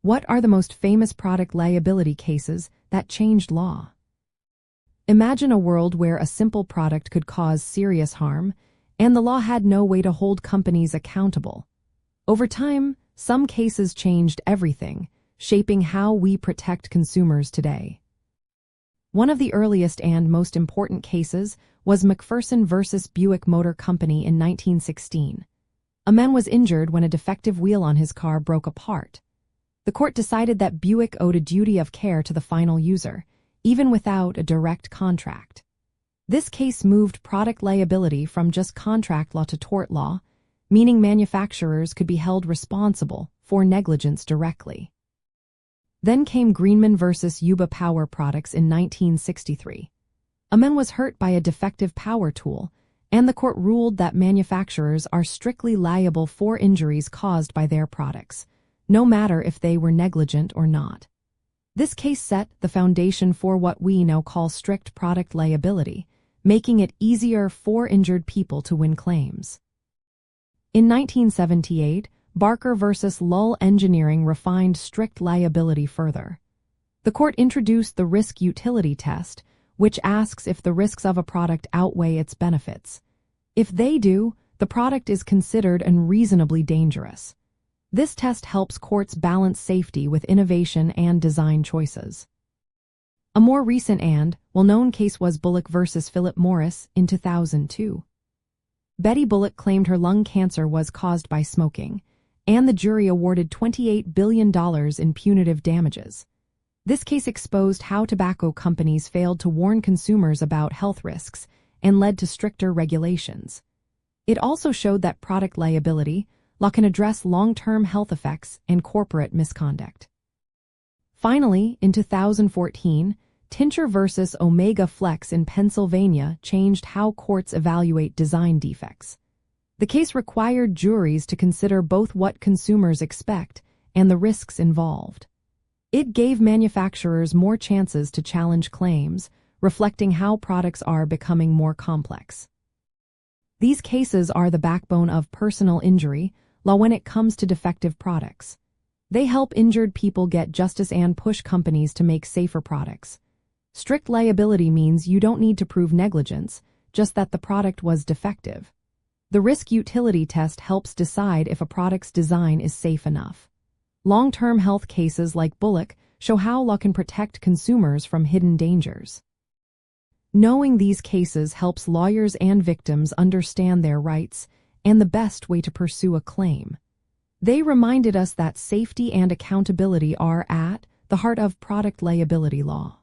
What are the most famous product liability cases that changed law? Imagine a world where a simple product could cause serious harm, and the law had no way to hold companies accountable. Over time, some cases changed everything, shaping how we protect consumers today. One of the earliest and most important cases was McPherson versus Buick Motor Company in 1916. A man was injured when a defective wheel on his car broke apart. The court decided that Buick owed a duty of care to the final user, even without a direct contract. This case moved product liability from just contract law to tort law, meaning manufacturers could be held responsible for negligence directly. Then came Greenman versus Yuba Power Products in 1963. A man was hurt by a defective power tool, and the court ruled that manufacturers are strictly liable for injuries caused by their products, no matter if they were negligent or not. This case set the foundation for what we now call strict product liability, making it easier for injured people to win claims. In 1978, Barker versus Lull Engineering refined strict liability further. The court introduced the risk utility test, which asks if the risks of a product outweigh its benefits. If they do, the product is considered unreasonably dangerous. This test helps courts balance safety with innovation and design choices. A more recent and well-known case was Bullock versus Philip Morris in 2002. Betty Bullock claimed her lung cancer was caused by smoking, and the jury awarded $28 billion in punitive damages. This case exposed how tobacco companies failed to warn consumers about health risks and led to stricter regulations. It also showed that product liability law can address long-term health effects and corporate misconduct. Finally, in 2014, Tincher versus Omega Flex in Pennsylvania changed how courts evaluate design defects. The case required juries to consider both what consumers expect and the risks involved. It gave manufacturers more chances to challenge claims, reflecting how products are becoming more complex. These cases are the backbone of personal injury law when it comes to defective products. They help injured people get justice and push companies to make safer products. Strict liability means you don't need to prove negligence, just that the product was defective. The risk utility test helps decide if a product's design is safe enough. Long-term health cases like Bullock show how law can protect consumers from hidden dangers. Knowing these cases helps lawyers and victims understand their rights and the best way to pursue a claim. They reminded us that safety and accountability are at the heart of product liability law.